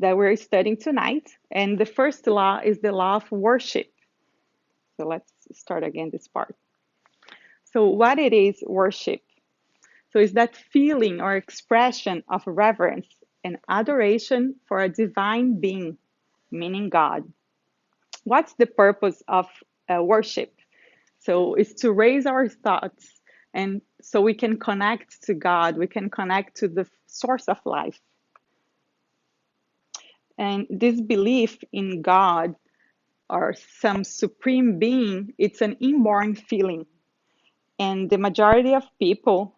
that we're studying tonight. And the first law is the law of worship. So let's start again this part. So what it is, worship? So it's that feeling or expression of reverence and adoration for a divine being, meaning God. What's the purpose of worship? So it's to raise our thoughts and so we can connect to God, we can connect to the source of life. And this belief in God or some supreme being, it's an inborn feeling. And the majority of people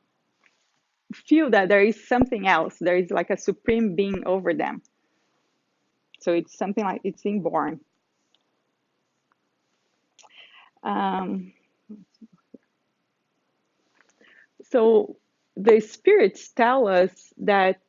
feel that there is something else, there is like a supreme being over them. So it's something like it's inborn. Um, so the spirits tell us that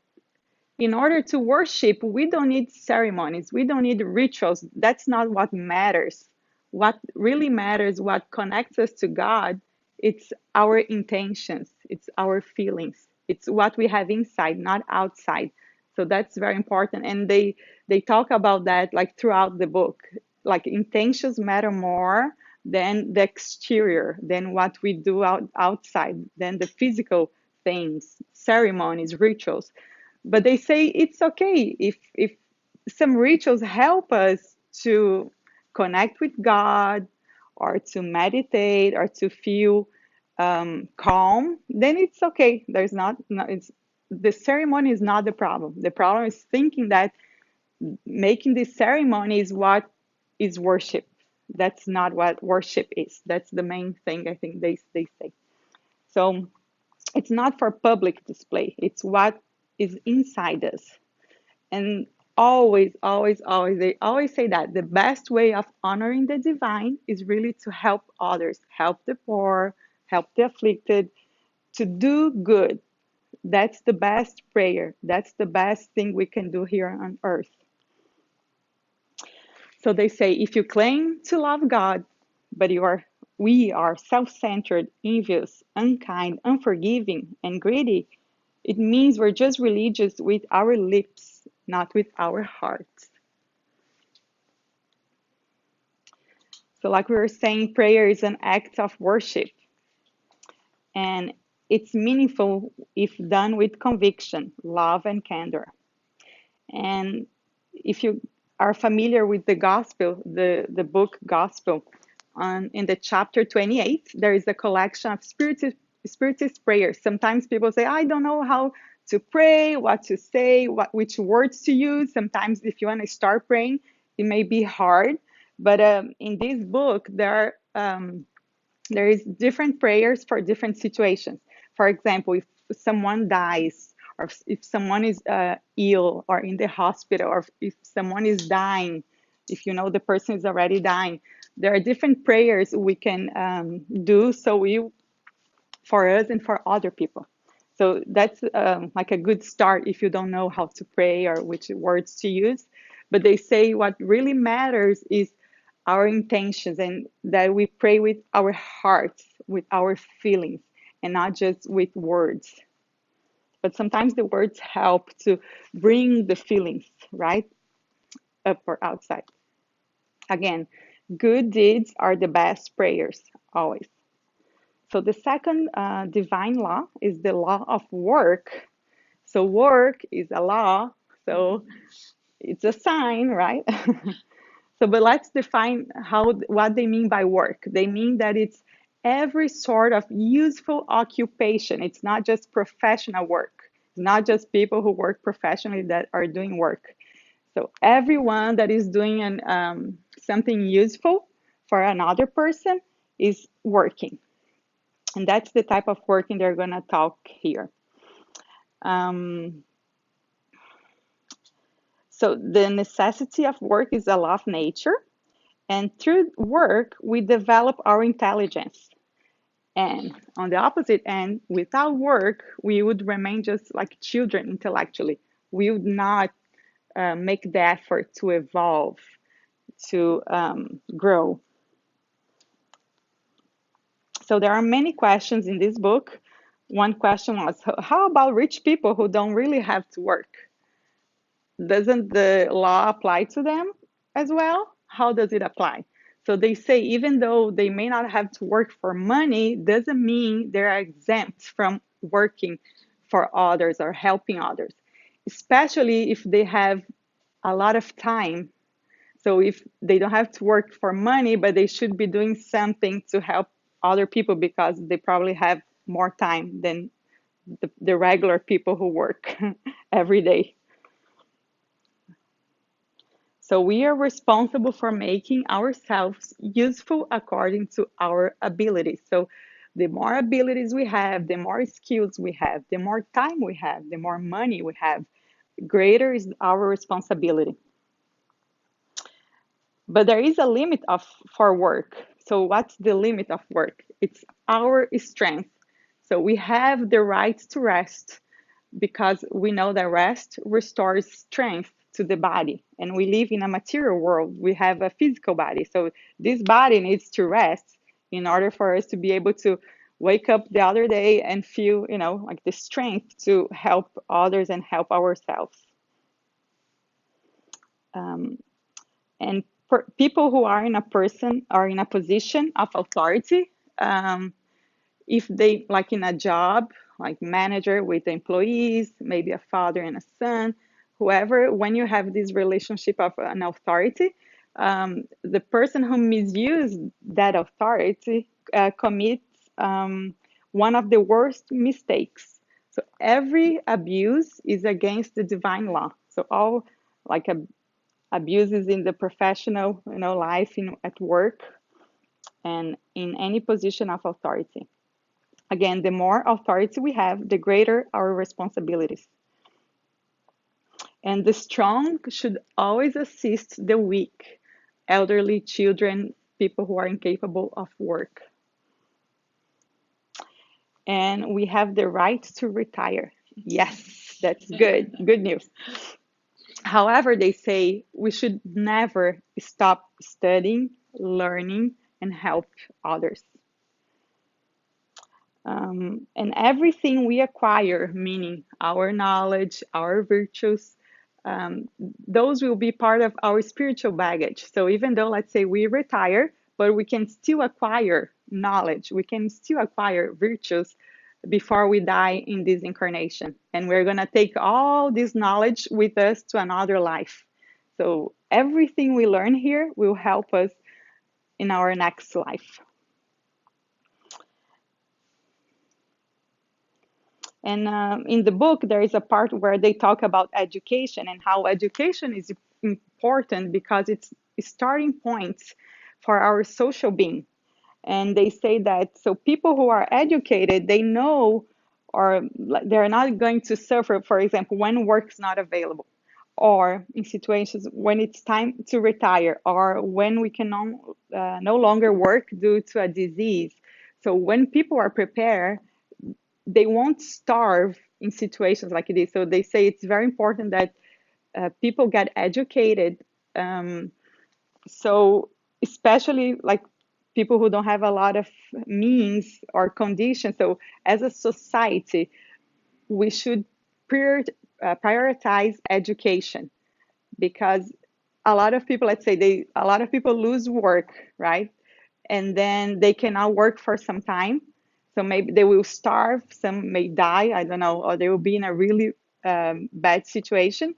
in order to worship, we don't need ceremonies, we don't need rituals. That's not what matters. What really matters, what connects us to God, it's our intentions, it's our feelings, it's what we have inside, not outside. So that's very important. And they talk about that like throughout the book. Like intentions matter more than the exterior, than what we do outside, than the physical things, ceremonies, rituals. But they say it's okay if some rituals help us to connect with God or to meditate or to feel calm, then it's okay. There's not, no, it's the ceremony is not the problem. The problem is thinking that making the ceremony is what is worship. That's not what worship is. That's the main thing I think they say. So it's not for public display. It's what is inside us. And always, they always say that the best way of honoring the divine is really to help others, help the poor, help the afflicted, to do good. That's the best prayer. That's the best thing we can do here on earth. So they say if you claim to love God, but we are self-centered, envious, unkind, unforgiving, and greedy, it means we're just religious with our lips, not with our hearts. So, like we were saying, prayer is an act of worship, and it's meaningful if done with conviction, love, and candor. And if you are familiar with the gospel, the book Gospel, in the chapter 28, there is a collection of spiritist prayers. Sometimes people say, I don't know how to pray, what to say, which words to use. Sometimes if you want to start praying, it may be hard. But in this book, there is different prayers for different situations. For example, if someone dies, or if someone is ill or in the hospital, or if someone is dying, if you know the person is already dying, there are different prayers we can do for us and for other people. So that's like a good start if you don't know how to pray or which words to use. But they say what really matters is our intentions and that we pray with our hearts, with our feelings, and not just with words. But sometimes the words help to bring the feelings, right, up or outside. Again, good deeds are the best prayers, always. So the second divine law is the law of work. So work is a law, so it's a sign, right? So, but let's define what they mean by work. They mean that it's every sort of useful occupation. It's not just professional work. It's not just people who work professionally that are doing work. So everyone that is doing something useful for another person is working. And that's the type of working they're going to talk here. Um, so the necessity of work is a law of nature. And through work, we develop our intelligence. And on the opposite end, without work, we would remain just like children intellectually. We would not make the effort to evolve, to grow. So there are many questions in this book. One question was, how about rich people who don't really have to work? doesn't the law apply to them as well? How does it apply? So they say even though they may not have to work for money, doesn't mean they're exempt from working for others or helping others, especially if they have a lot of time. So if they don't have to work for money, but they should be doing something to help other people because they probably have more time than the regular people who work every day. So we are responsible for making ourselves useful according to our abilities. So the more abilities we have, the more skills we have, the more time we have, the more money we have, greater is our responsibility. But there is a limit of for work. So what's the limit of work? It's our strength. So we have the right to rest because we know that rest restores strength to the body. And we live in a material world. We have a physical body. So this body needs to rest in order for us to be able to wake up the other day and feel, like the strength to help others and help ourselves. Um, and people who are in a person are in a position of authority, if they like in a job, like manager with employees, maybe a father and a son, whoever, when you have this relationship of an authority, the person who misuses that authority commits one of the worst mistakes. So every abuse is against the divine law. So all like abuses in the professional, life at work and in any position of authority. Again, the more authority we have, the greater our responsibilities. And the strong should always assist the weak, elderly, children, people who are incapable of work. And we have the right to retire. Yes, that's good. Good news. However, they say we should never stop studying, learning, and help others. And everything we acquire, meaning our knowledge, our virtues, those will be part of our spiritual baggage. So even though, let's say, we retire, but we can still acquire knowledge, we can still acquire virtues before we die in this incarnation. And we're going to take all this knowledge with us to another life. So everything we learn here will help us in our next life. And in the book, there is a part where they talk about education and how education is important because it's a starting point for our social being. And they say that so people who are educated, they know or they're not going to suffer, for example, when work's not available, or in situations when it's time to retire, or when we can no longer work due to a disease. So when people are prepared, they won't starve in situations like this. So they say it's very important that people get educated. So especially like people who don't have a lot of means or conditions. So as a society, we should prioritize education because a lot of people, let's say a lot of people lose work, right? And then they cannot work for some time. So maybe they will starve, some may die, I don't know, or they will be in a really bad situation.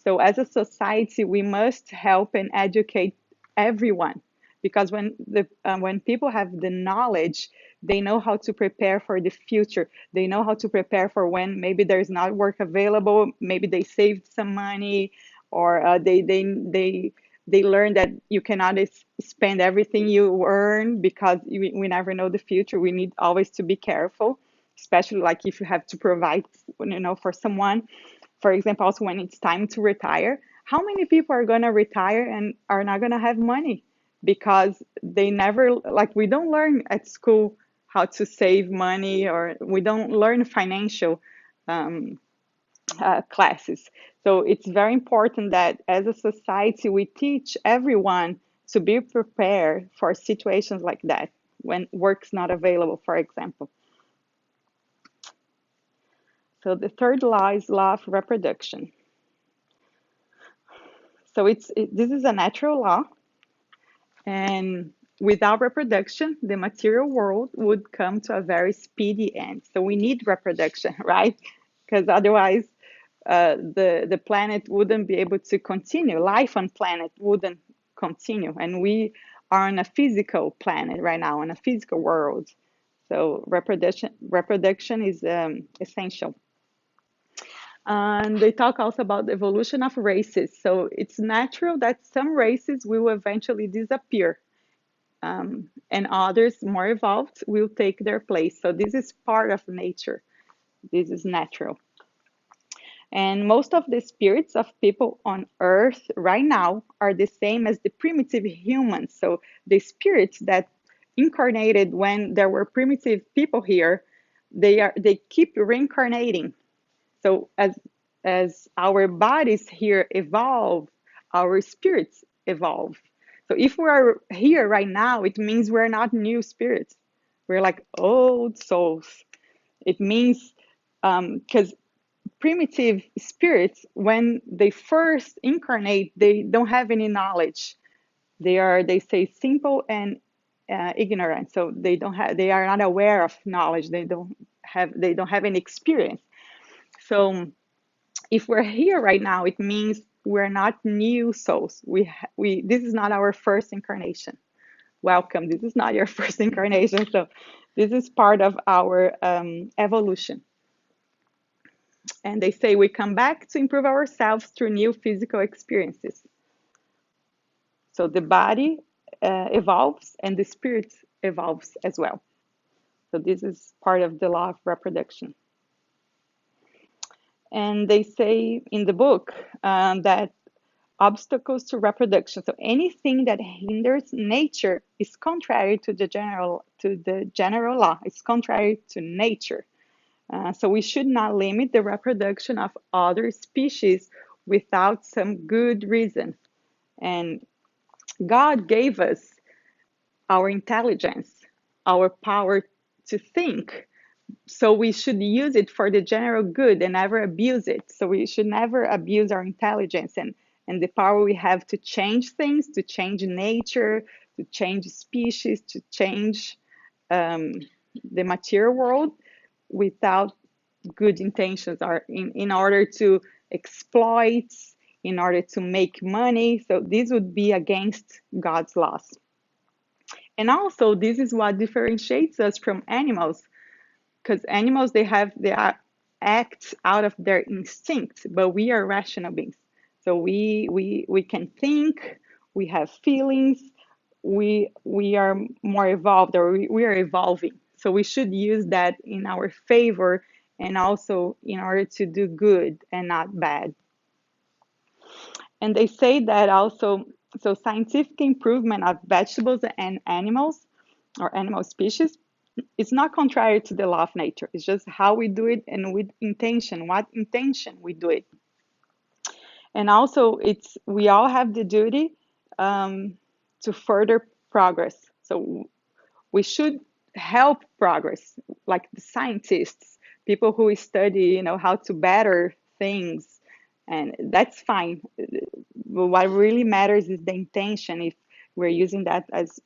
So as a society, we must help and educate everyone because when people have the knowledge, they know how to prepare for the future. They know how to prepare for when maybe there's not work available, maybe they saved some money, or they learn that you cannot spend everything you earn because we never know the future. We need always to be careful, especially like if you have to provide, for someone. For example, also when it's time to retire, how many people are going to retire and are not going to have money because they never, like we don't learn at school how to save money, or we don't learn financial um, classes. So it's very important that as a society, we teach everyone to be prepared for situations like that when work's not available, for example. So the third law is law of reproduction. So this is a natural law, and without reproduction, the material world would come to a very speedy end. So we need reproduction, right? Because otherwise, the planet wouldn't be able to continue. Life on planet wouldn't continue, and we are on a physical planet right now, on a physical world. So reproduction is essential. And they talk also about the evolution of races. So it's natural that some races will eventually disappear, and others more evolved will take their place. So this is part of nature. This is natural. And most of the spirits of people on earth right now are the same as the primitive humans. So the spirits that incarnated when there were primitive people here, they keep reincarnating. So as our bodies here evolve, our spirits evolve. So if we are here right now, it means we're not new spirits. We're like old souls. It means because primitive spirits, when they first incarnate, they don't have any knowledge. They say simple and ignorant. So they are not aware of knowledge. They don't have any experience. So if we're here right now, it means we're not new souls. This is not our first incarnation. Welcome. This is not your first incarnation. So this is part of our evolution. And they say we come back to improve ourselves through new physical experiences. So the body evolves and the spirit evolves as well. So this is part of the law of reproduction. And they say in the book that obstacles to reproduction, so anything that hinders nature, is contrary to the general law. It's contrary to nature. So we should not limit the reproduction of other species without some good reason. And God gave us our intelligence, our power to think. So we should use it for the general good and never abuse it. So we should never abuse our intelligence and the power we have to change things, to change nature, to change species, to change the material world without good intentions, or in order to exploit, in order to make money. So this would be against God's laws. And also, this is what differentiates us from animals, because animals they act out of their instinct, but we are rational beings. So we can think, we have feelings, we are more evolved, or we are evolving. So we should use that in our favor, and also in order to do good and not bad. And they say that also, so scientific improvement of vegetables and animals, or animal species, it's not contrary to the law of nature. It's just how we do it and with intention, what intention we do it. And also, we all have the duty to further progress. So we should help progress, like the scientists, people who study, how to better things, and that's fine. But what really matters is the intention, if we're using that as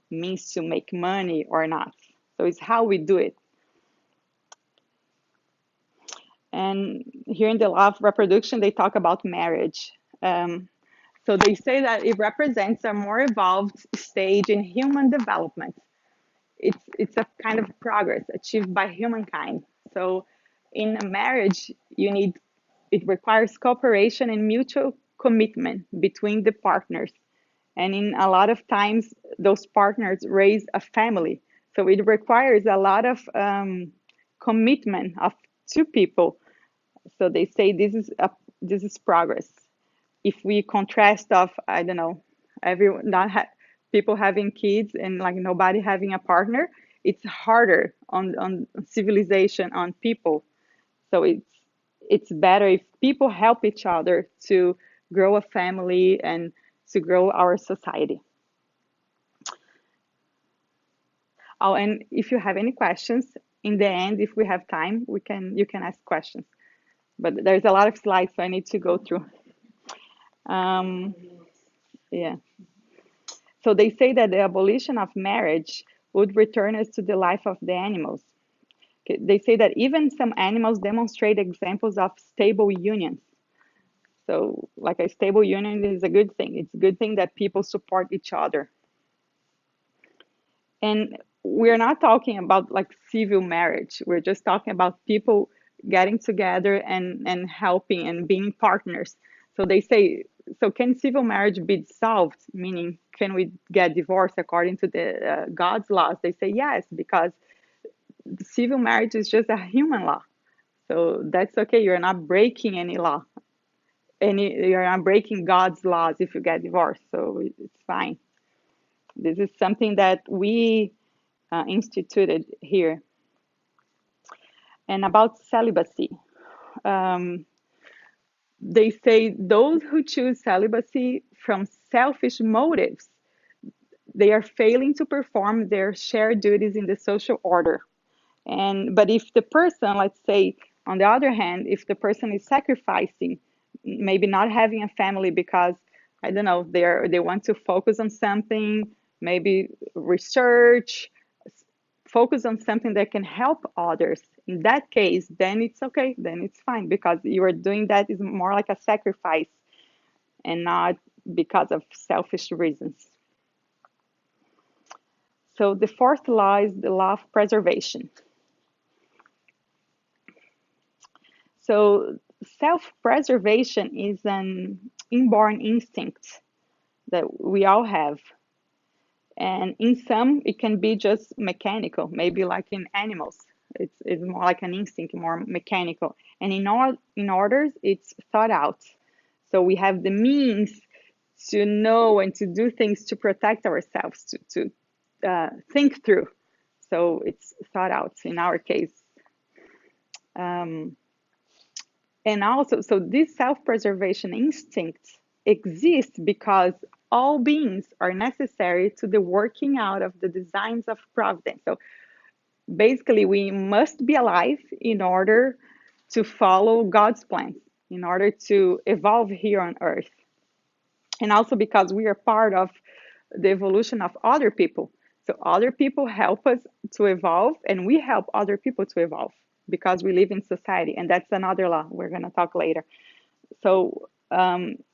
means to make money or not. So it's how we do it. And here in the law of reproduction, they talk about marriage. So they say that it represents a more evolved stage in human development. It's a kind of progress achieved by humankind. So in a marriage, it requires cooperation and mutual commitment between the partners. And in a lot of times, those partners raise a family. So it requires a lot of commitment of two people. So they say this is progress. If we contrast of, I don't know, everyone people having kids and like nobody having a partner, it's harder on civilization, on people. So it's better if people help each other to grow a family and to grow our society. Oh, and if you have any questions, in the end, if we have time, you can ask questions. But there's a lot of slides, so I need to go through. Um, yeah. So they say that the abolition of marriage would return us to the life of the animals. Okay, they say that even some animals demonstrate examples of stable unions. So, like a stable union is a good thing. It's a good thing that people support each other. And we're not talking about like civil marriage. We're just talking about people getting together and helping and being partners. So they say, so can civil marriage be dissolved? Meaning, can we get divorced according to the God's laws? They say yes, because civil marriage is just a human law. So that's okay. You're not breaking any law. You're not breaking God's laws if you get divorced. So it's fine. This is something that we instituted here. And about celibacy, um, they say those who choose celibacy from selfish motives, they are failing to perform their shared duties in the social order. And but if the person, let's say, on the other hand, if the person is sacrificing, maybe not having a family because I don't know, they want to focus on something, maybe research, focus on something that can help others. In that case, then it's okay, then it's fine because you are doing that is more like a sacrifice and not because of selfish reasons. So the fourth law is the law of preservation. So self-preservation is an inborn instinct that we all have. And in some, it can be just mechanical, maybe like in animals. It's more like an instinct, more mechanical. And in orders, it's thought out. So we have the means to know and to do things to protect ourselves, to think through. So it's thought out in our case. Um, and also, so this self-preservation instinct exists because all beings are necessary to the working out of the designs of providence. So basically, we must be alive in order to follow God's plans, in order to evolve here on earth. And also because we are part of the evolution of other people. So other people help us to evolve, and we help other people to evolve because we live in society. And that's another law we're going to talk later. So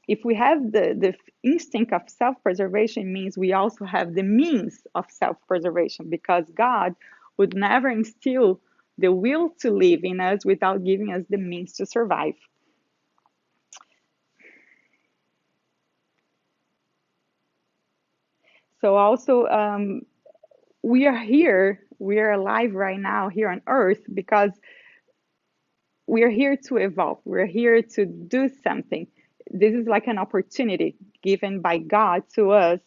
if we have the instinct of self-preservation, means we also have the means of self-preservation because God would never instill the will to live in us without giving us the means to survive. So also we are alive right now here on earth because we are here to evolve. We're here to do something. This is like an opportunity given by God to us.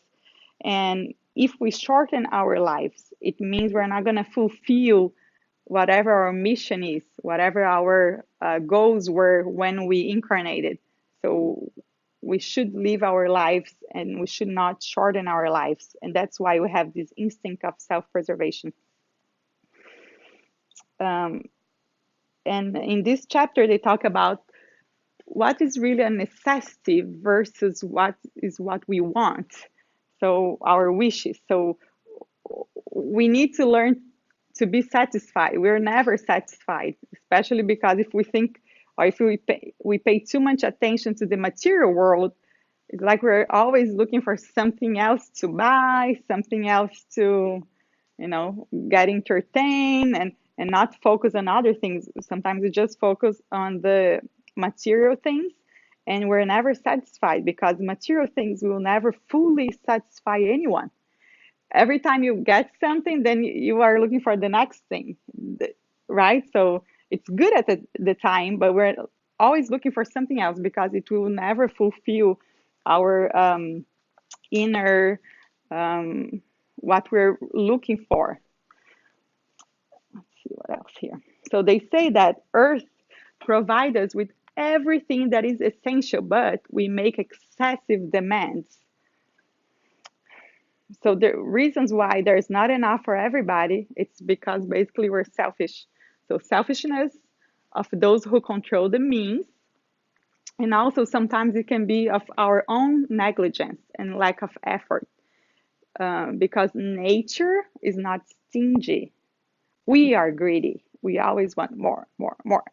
And if we shorten our lives, it means we're not going to fulfill whatever our mission is, whatever our goals were when we incarnated. So we should live our lives and we should not shorten our lives. And that's why we have this instinct of self preservation. Um, and in this chapter, they talk about what is really a necessity versus what we want. So our wishes. So we need to learn to be satisfied. We're never satisfied, especially because if we think or if we pay too much attention to the material world, it's like we're always looking for something else to buy, something else to, get entertained and not focus on other things. Sometimes we just focus on the material things and we're never satisfied because material things will never fully satisfy anyone. Every time you get something, then you are looking for the next thing, right? So it's good at the time, but we're always looking for something else because it will never fulfill our inner what we're looking for. Let's see what else here. So they say that Earth provides us with everything that is essential, but we make excessive demands. So the reasons why there's not enough for everybody, it's because basically we're selfish. So selfishness of those who control the means, And also sometimes it can be of our own negligence and lack of effort, because nature is not stingy. We are greedy. We always want more, more, more.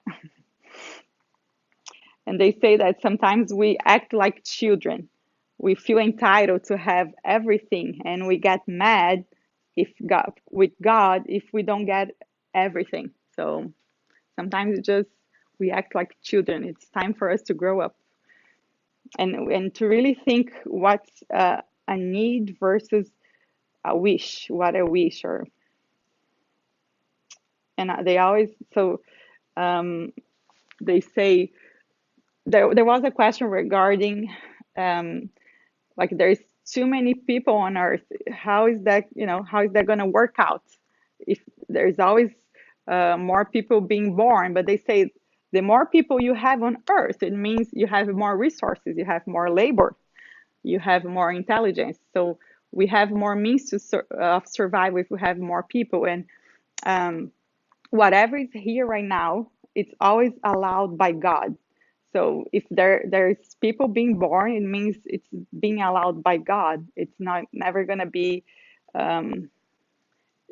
And they say that sometimes we act like children. We feel entitled to have everything, and we get mad if God, with God, if we don't get everything. So sometimes it's just we act like children. It's time for us to grow up and to really think what's a need versus a wish, what I wish, or and they always so um, they say there was a question regarding um, like there's too many people on earth. How is that, how is that going to work out if there's always more people being born? But they say the more people you have on earth, it means you have more resources, you have more labor, you have more intelligence. So we have more means to survive if we have more people. And um, whatever is here right now, it's always allowed by God. So if there's people being born, it means it's being allowed by God. It's not never gonna be. Um,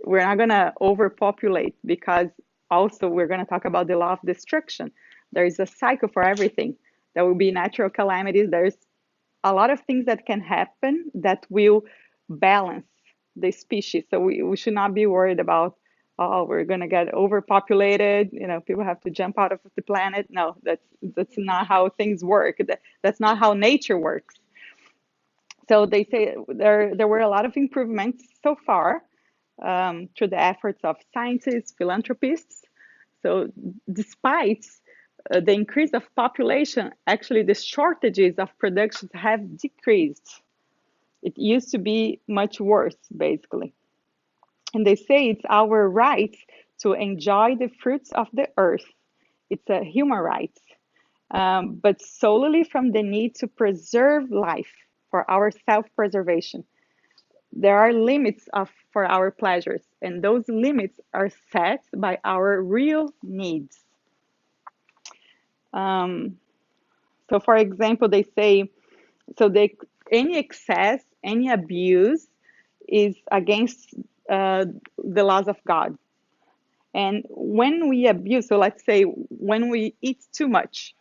we're not gonna overpopulate because also we're gonna talk about the law of destruction. There is a cycle for everything. There will be natural calamities. There's a lot of things that can happen that will balance the species. So we should not be worried about, oh, we're going to get overpopulated. People have to jump out of the planet. No, that's not how things work. That's not how nature works. So they say there were a lot of improvements so far through the efforts of scientists, philanthropists. So despite the increase of population, actually the shortages of productions have decreased. It used to be much worse, basically. And they say it's our right to enjoy the fruits of the earth. It's a human right, but solely from the need to preserve life for our self-preservation. There are limits for our pleasures, and those limits are set by our real needs. Um, so, for example, they say any excess, any abuse is against the laws of God. And when we abuse, so let's say when we eat too much,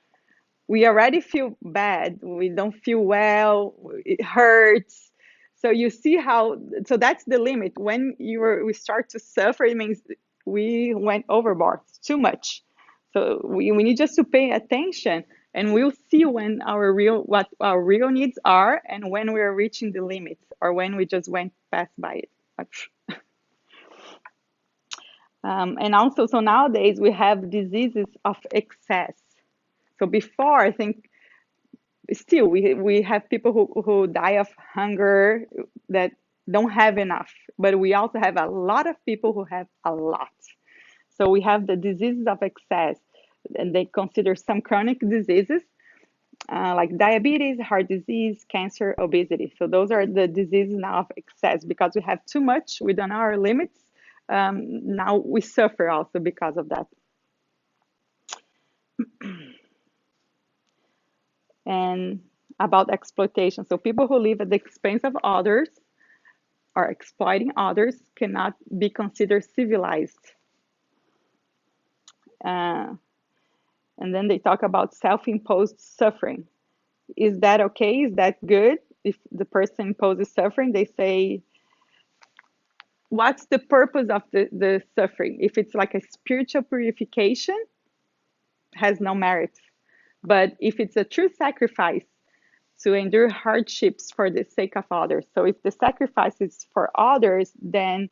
we already feel bad. We don't feel well. It hurts. So you see how, so that's the limit. When we start to suffer, it means we went overboard too much. So we need just to pay attention, and we'll see what our real needs are, and when we're reaching the limits, or when we just went past by it. And also, so nowadays we have diseases of excess. So before, I think still we have people who die of hunger that don't have enough, but we also have a lot of people who have a lot. So we have the diseases of excess, and they consider some chronic diseases like diabetes, heart disease, cancer, obesity. So those are the diseases now of excess, because we have too much, we don't know our limits. Now we suffer also because of that. And about exploitation. So people who live at the expense of others or exploiting others cannot be considered civilized. Uh, and then they talk about self-imposed suffering. Is that okay? Is that good? If the person imposes suffering, they say, what's the purpose of the suffering? If it's like a spiritual purification, has no merit. But if it's a true sacrifice to endure hardships for the sake of others, so if the sacrifice is for others, then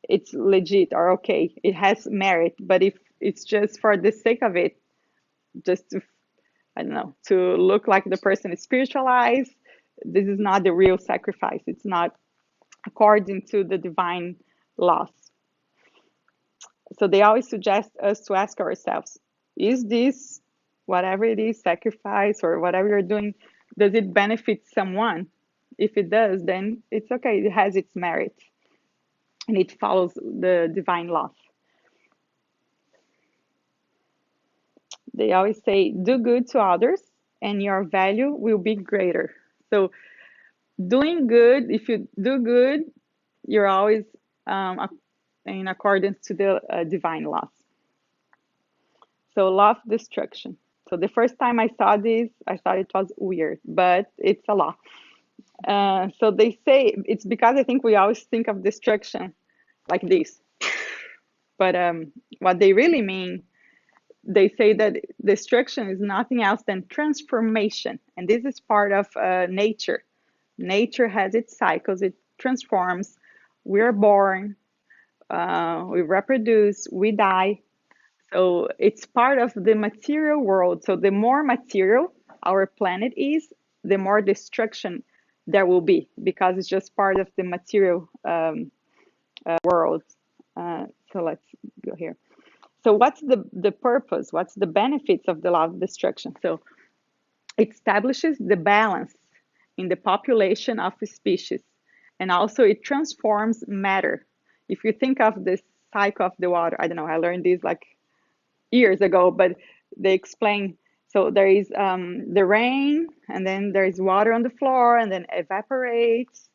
it's legit or okay, it has merit. But if it's just for the sake of it, just to, I don't know, to look like the person is spiritualized, this is not the real sacrifice. It's not according to the divine laws. So they always suggest us to ask ourselves, is this, whatever it is, sacrifice or whatever you're doing, does it benefit someone? If it does, then it's okay, it has its merit and it follows the divine laws. They always say, do good to others and your value will be greater. So doing good, if you do good, you're always in accordance to the divine laws. So law of destruction. So the first time I saw this, I thought it was weird, but it's a law. So they say it's because I think we always think of destruction like this, but what they really mean, they say that destruction is nothing else than transformation, and this is part of nature. Nature has its cycles; it transforms. We're born, we reproduce, we die. So it's part of the material world. So the more material our planet is, the more destruction there will be because it's just part of the material world. So let's go here. So what's the purpose? What's the benefits of the law of destruction? So it establishes the balance in the population of a species, and also it transforms matter. If you think of the cycle of the water, I don't know, I learned this like years ago, but they explain. So there is the rain, and then there is water on the floor, and then evaporates,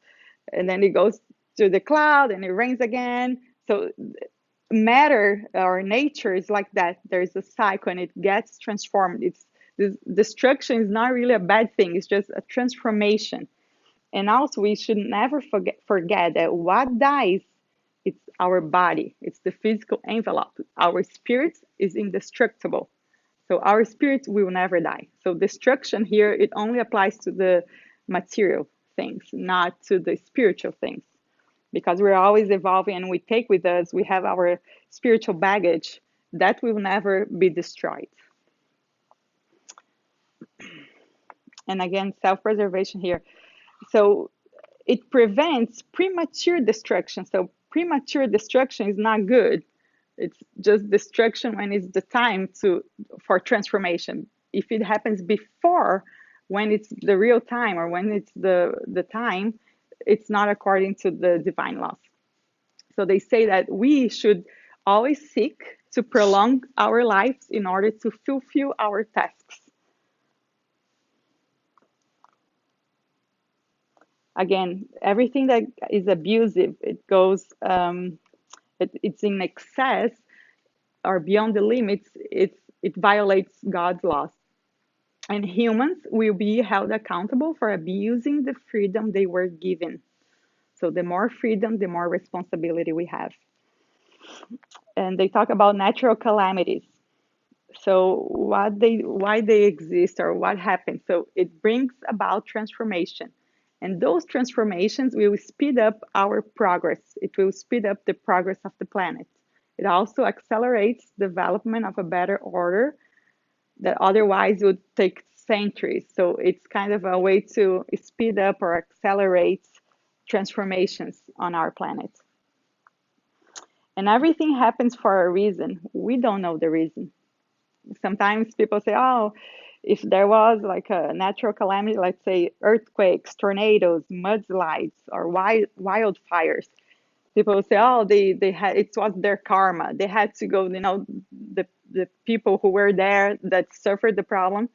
and then it goes to the cloud, and it rains again. So matter or nature is like that. There is a cycle, and it gets transformed. It's this destruction is not really a bad thing. It's just a transformation. And also, we should never forget that what dies, it's our body. It's the physical envelope. Our spirit is indestructible. So our spirit will never die. So destruction here, it only applies to the material things, not to the spiritual things. Because we're always evolving and we take with us, we have our spiritual baggage that will never be destroyed. And again, self-preservation here. So it prevents premature destruction. So premature destruction is not good. It's just destruction when it's the time for transformation. If it happens before, when it's the real time or when it's the time, it's not according to the divine laws. So they say that we should always seek to prolong our lives in order to fulfill our tasks. Again, everything that is abusive, it goes, it's in excess or beyond the limits, it violates God's laws. And humans will be held accountable for abusing the freedom they were given. So the more freedom, the more responsibility we have. And they talk about natural calamities. So why they exist or what happens. So it brings about transformation. And those transformations will speed up our progress. It will speed up the progress of the planet. It also accelerates development of a better order that otherwise would take centuries. So it's kind of a way to speed up or accelerate transformations on our planet. And everything happens for a reason. We don't know the reason. Sometimes people say, oh, if there was like a natural calamity, let's say earthquakes, tornadoes, mudslides, or wildfires, people say, oh, they had, it was their karma. They had to go, the people who were there that suffered the problem,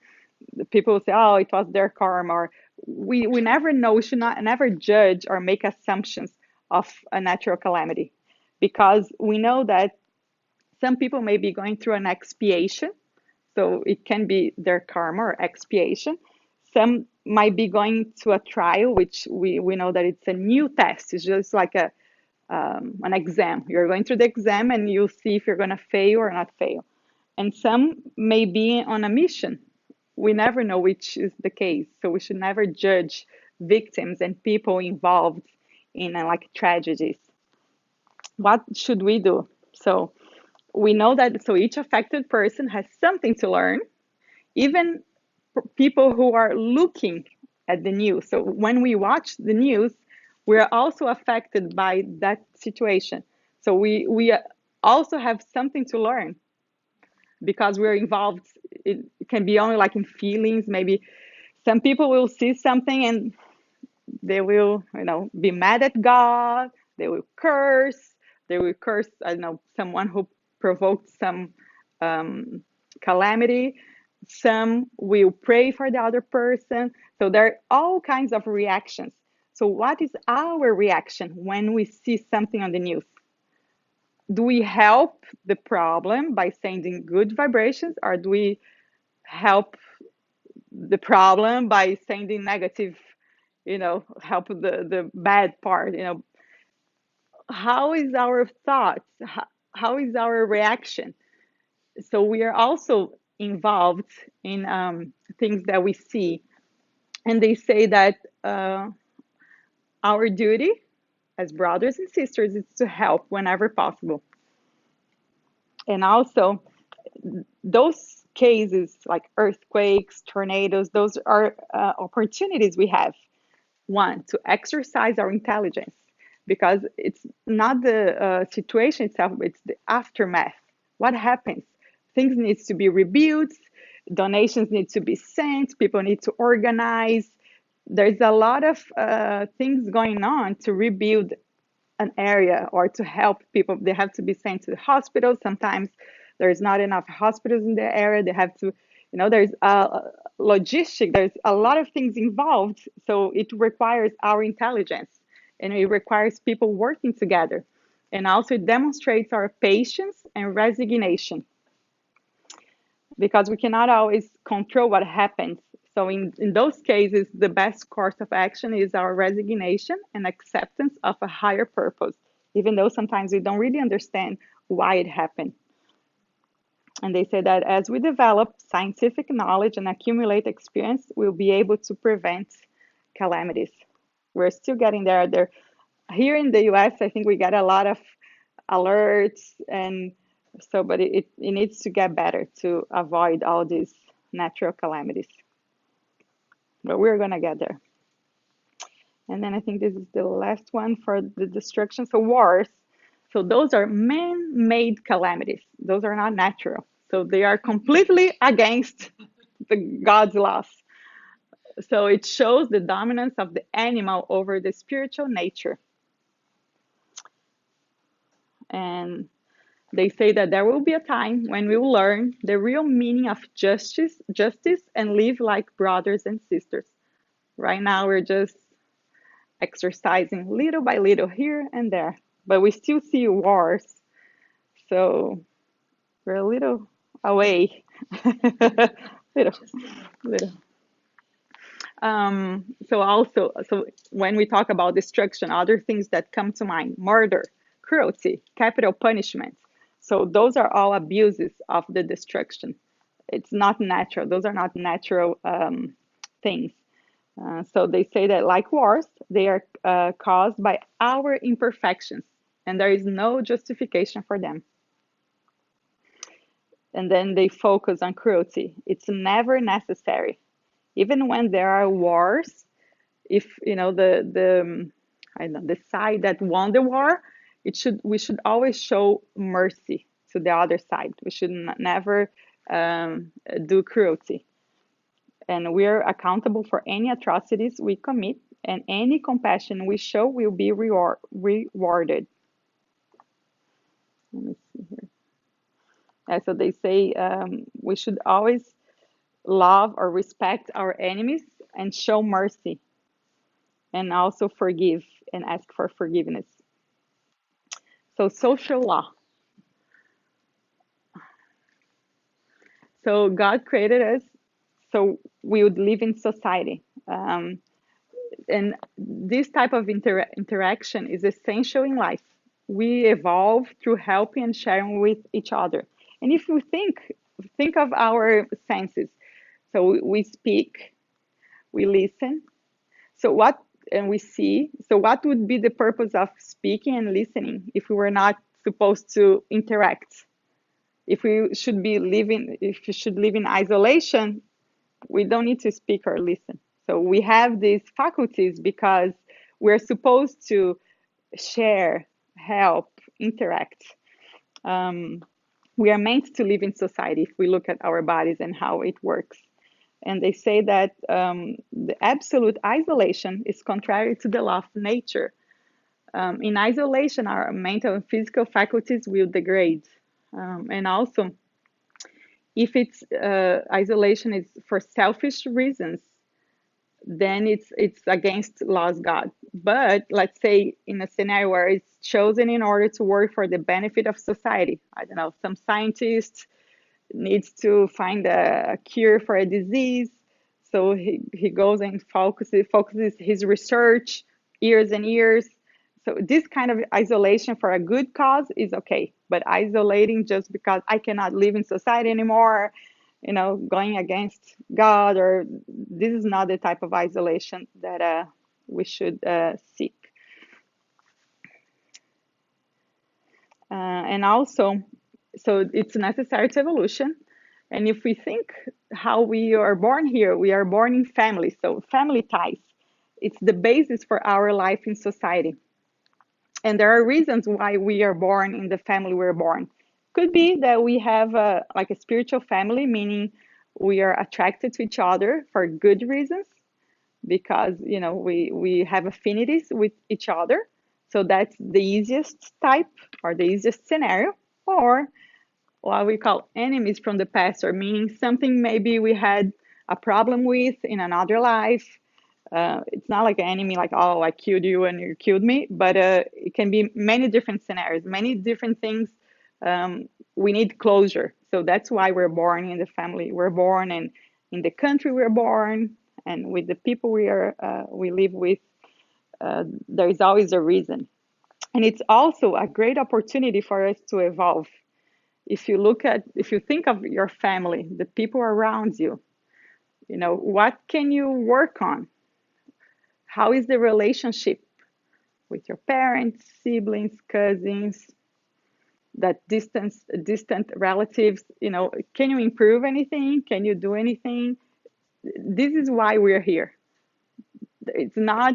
the people say, oh, it was their karma. Or we never know. We should not never judge or make assumptions of a natural calamity, because we know that some people may be going through an expiation, so it can be their karma or expiation. Some might be going to a trial, which we know that it's a new test. It's just like an exam. You're going through the exam and you'll see if you're going to fail or not fail. And some may be on a mission. We never know which is the case. So we should never judge victims and people involved in like tragedies. What should we do? So we know that so each affected person has something to learn, even people who are looking at the news. So when we watch the news, we're also affected by that situation. So we also have something to learn because we're involved. It can be only like in feelings. Maybe some people will see something and they will, be mad at God. They will curse. They will curse, I don't know, someone who provoked some calamity. Some will pray for the other person. So there are all kinds of reactions. So what is our reaction when we see something on the news? Do we help the problem by sending good vibrations, or do we help the problem by sending negative, help the bad part? How is our thoughts? How is our reaction? So we are also involved in things that we see. And they say that our duty as brothers and sisters is to help whenever possible. And also, those cases like earthquakes, tornadoes, those are opportunities we have. One, to exercise our intelligence, because it's not the situation itself, it's the aftermath. What happens? Things need to be rebuilt, donations need to be sent, people need to organize. There's a lot of things going on to rebuild an area or to help people. They have to be sent to the hospital. Sometimes there's not enough hospitals in the area. They have to, there's logistic. There's a lot of things involved. So it requires our intelligence, and it requires people working together. And also it demonstrates our patience and resignation, because we cannot always control what happens. So in those cases, the best course of action is our resignation and acceptance of a higher purpose, even though sometimes we don't really understand why it happened. And they say that as we develop scientific knowledge and accumulate experience, we'll be able to prevent calamities. We're still getting there. Here in the US, I think we get a lot of alerts, and so, but it needs to get better to avoid all these natural calamities. But we're gonna get there. And then I think this is the last one for the destruction. So wars. So those are man-made calamities. Those are not natural. So they are completely against the God's laws. So it shows the dominance of the animal over the spiritual nature. And they say that there will be a time when we will learn the real meaning of justice and live like brothers and sisters. Right now, we're just exercising little by little here and there, but we still see wars. So we're a little away. little, little. So when we talk about destruction, other things that come to mind: murder, cruelty, capital punishment. So those are all abuses of the destruction. It's not natural. Those are not natural things. So they say that, like wars, they are caused by our imperfections, and there is no justification for them. And then they focus on cruelty. It's never necessary. Even when there are wars, if the side that won the war, we should always show mercy to the other side. We should never do cruelty. And we are accountable for any atrocities we commit, and any compassion we show will be rewarded. Let me see here. So they say we should always love or respect our enemies and show mercy, and also forgive and ask for forgiveness. So social law. So God created us so we would live in society. And this type of interaction is essential in life. We evolve through helping and sharing with each other. And if we think of our senses, so we speak, we listen. So what and we see. So what would be the purpose of speaking and listening if we were not supposed to interact? If we should live in isolation, we don't need to speak or listen. So we have these faculties because we're supposed to share, help, interact. We are meant to live in society if we look at our bodies and how it works. And they say that the absolute isolation is contrary to the law of nature. In isolation, our mental and physical faculties will degrade. And also, If it's isolation is for selfish reasons, then it's against laws God. But let's say in a scenario where it's chosen in order to work for the benefit of society. I don't know, some scientist needs to find a cure for a disease, so he goes and focuses his research years and years. So this kind of isolation for a good cause is okay, but isolating just because I cannot live in society anymore, going against God, or this is not the type of isolation that we should seek. And also, so it's necessary to evolution. And if we think how we are born here, we are born in family. So family ties, it's the basis for our life in society. And there are reasons why we are born in the family we're born. Could be that we have like a spiritual family, meaning we are attracted to each other for good reasons, because we have affinities with each other. So that's the easiest type or the easiest scenario. Or what we call enemies from the past, or meaning something maybe we had a problem with in another life. It's not like an enemy, like, oh, I killed you and you killed me, but it can be many different scenarios, many different things. We need closure. So that's why we're born in the family we're born, and in the country we're born, and with the people we live with. There is always a reason. And it's also a great opportunity for us to evolve. If you think of your family, the people around you, what can you work on? How is the relationship with your parents, siblings, cousins, that distant relatives? Can you improve anything? Can you do anything? This is why we're here. It's not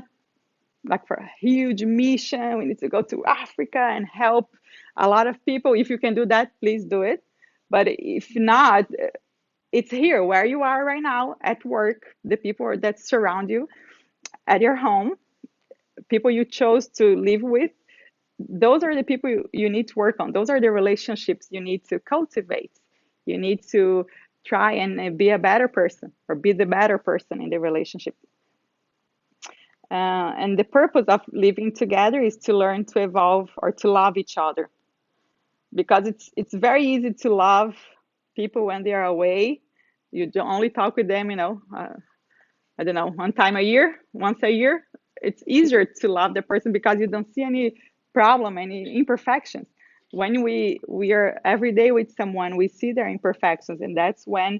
like for a huge mission. We need to go to Africa and help a lot of people. If you can do that, please do it. But if not, it's here where you are right now at work, the people that surround you, at your home, people you chose to live with. Those are the people you need to work on. Those are the relationships you need to cultivate. You need to try and be a better person, or be the better person in the relationship. And the purpose of living together is to learn to evolve or to love each other, because it's very easy to love people when they are away. You don't only talk with them, I don't know, one time a year, once a year. It's easier to love the person because you don't see any problem, any imperfections. When we are every day with someone, we see their imperfections, and that's when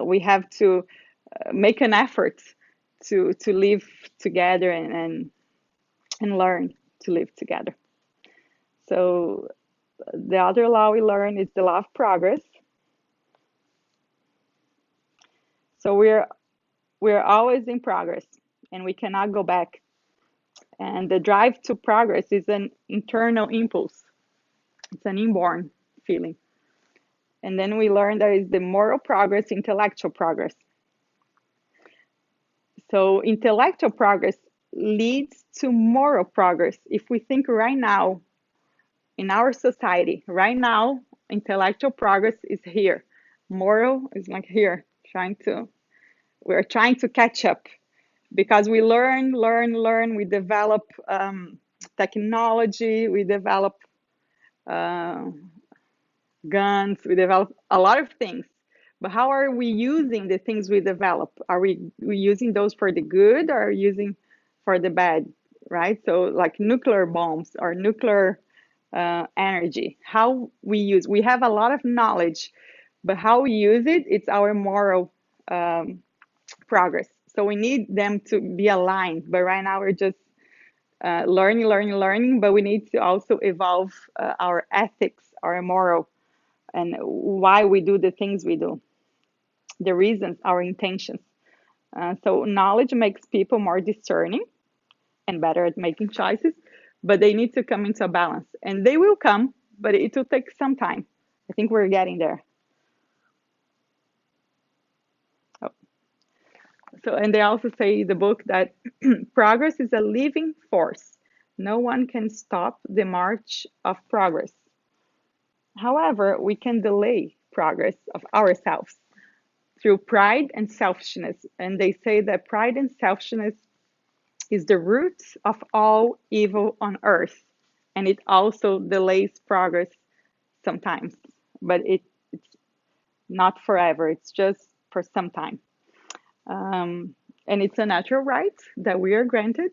we have to make an effort to live together, and learn to live together. So the other law we learn is the law of progress. So we're always in progress, and we cannot go back. And the drive to progress is an internal impulse. It's an inborn feeling. And then we learn there is the moral progress, intellectual progress. So intellectual progress leads to moral progress. If we think right now in our society, right now, intellectual progress is here. Moral is like here, we're trying to catch up, because we learn, we develop technology, we develop uh, guns, we develop a lot of things. But how are we using the things we develop? Are we using those for the good, or using for the bad, right? So like nuclear bombs or nuclear energy, how we have a lot of knowledge, but how we use it, it's our moral progress. So we need them to be aligned. But right now we're just learning, but we need to also evolve our ethics, our moral, and why we do the things we do, the reasons, our intentions. So knowledge makes people more discerning and better at making choices, but they need to come into a balance. And they will come, but it will take some time. I think we're getting there. Oh. So, and they also say in the book that progress is a living force. No one can stop the march of progress. However, we can delay progress of ourselves through pride and selfishness. And they say that pride and selfishness is the root of all evil on earth. And it also delays progress sometimes, but it's not forever, it's just for some time. Um, and it's a natural right that we are granted,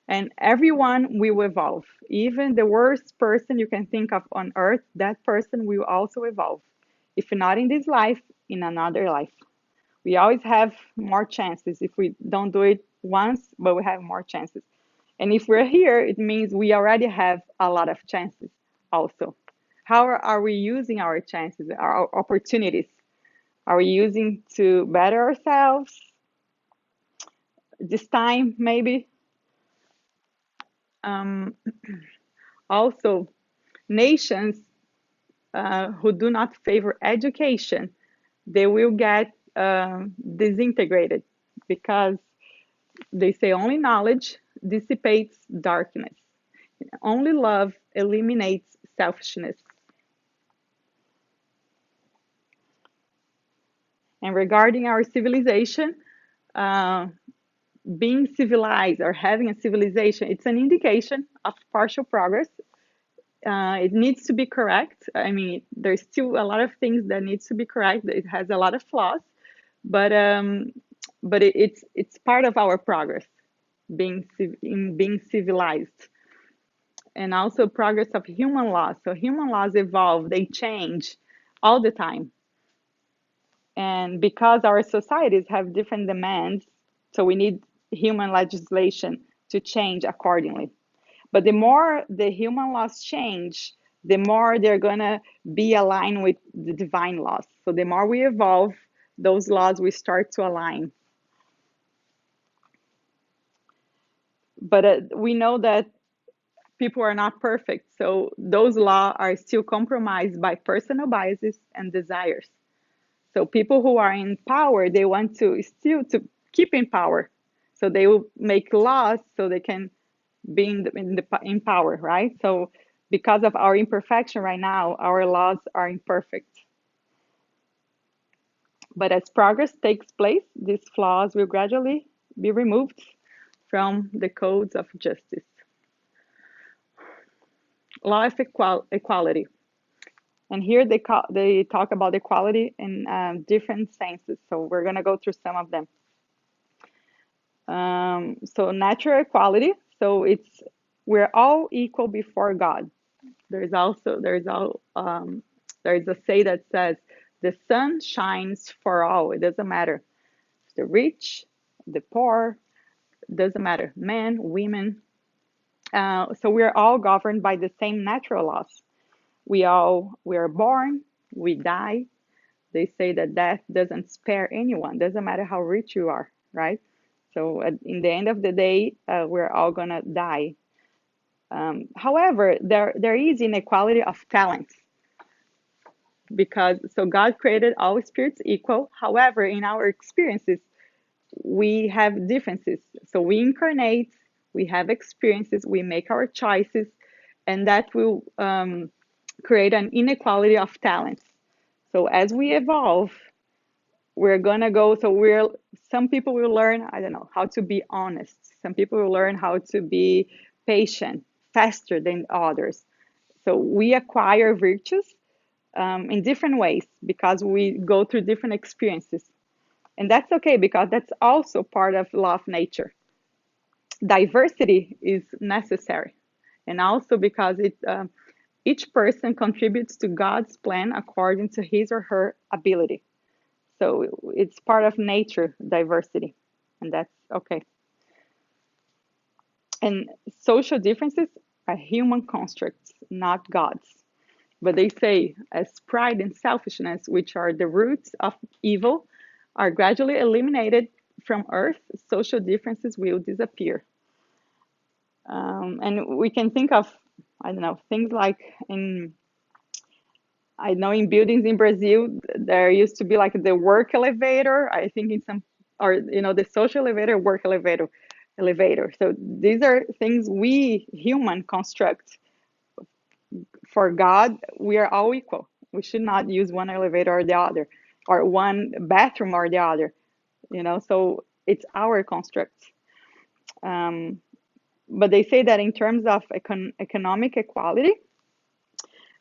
and everyone will evolve. Even the worst person you can think of on earth, that person will also evolve. If not in this life, in another life. We always have more chances if we don't do it once, but we have more chances. And if we're here, it means we already have a lot of chances also. How are we using our chances, our opportunities? Are we using to better ourselves this time, maybe? Um, Also, nations who do not favor education, they will get disintegrated because they say only knowledge dissipates darkness. Only love eliminates selfishness. And regarding our civilization, uh, being civilized or having a civilization, it's an indication of partial progress. It needs to be correct. I mean, there's still a lot of things that needs to be correct. It has a lot of flaws, but it's part of our progress, in being civilized, and also progress of human laws. So human laws evolve, they change all the time, and because our societies have different demands, so we need human legislation to change accordingly. But the more the human laws change, the more they're going to be aligned with the divine laws. So the more we evolve, those laws will start to align. But we know that people are not perfect. So those laws are still compromised by personal biases and desires. So people who are in power, they want to still to keep in power. So they will make laws so they can be in power, right? So because of our imperfection right now, our laws are imperfect. But as progress takes place, these flaws will gradually be removed from the codes of justice. Law of equality. And here they talk about equality in different senses. So we're going to go through some of them. So natural equality. So it's we're all equal before God. There's also there's a say that says the sun shines for all. It doesn't matter the rich, the poor, doesn't matter men, women. So we're all governed by the same natural laws. We are born, we die. They say that death doesn't spare anyone. Doesn't matter how rich you are, right? So in the end of the day, we're all gonna die. However, there is inequality of talents because so God created all spirits equal. However, in our experiences, we have differences. So we incarnate, we have experiences, we make our choices, and that will create an inequality of talents. So as we evolve, we're gonna go. So we're some people will learn, I don't know, how to be honest. Some people will learn how to be patient faster than others. So we acquire virtues in different ways because we go through different experiences. And that's okay because that's also part of law of nature. Diversity is necessary. And also because each person contributes to God's plan according to his or her ability. So it's part of nature, diversity. And that's okay. And social differences are human constructs, not God's. But they say, as pride and selfishness, which are the roots of evil, are gradually eliminated from earth, social differences will disappear. And we can think of, I don't know, things like I know in buildings in Brazil, there used to be like the work elevator, I think in some, or, the social elevator, work elevator. So these are things we human construct. For God, we are all equal. We should not use one elevator or the other, or one bathroom or the other. So it's our construct. Um, but they say that in terms of economic equality,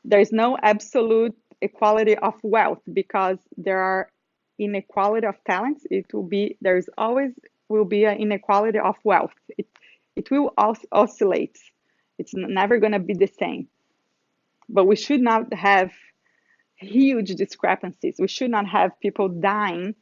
there's no absolute equality of wealth because there are inequality of talents. There's always will be an inequality of wealth. It will oscillate. It's never going to be the same. But we should not have huge discrepancies. We should not have people dying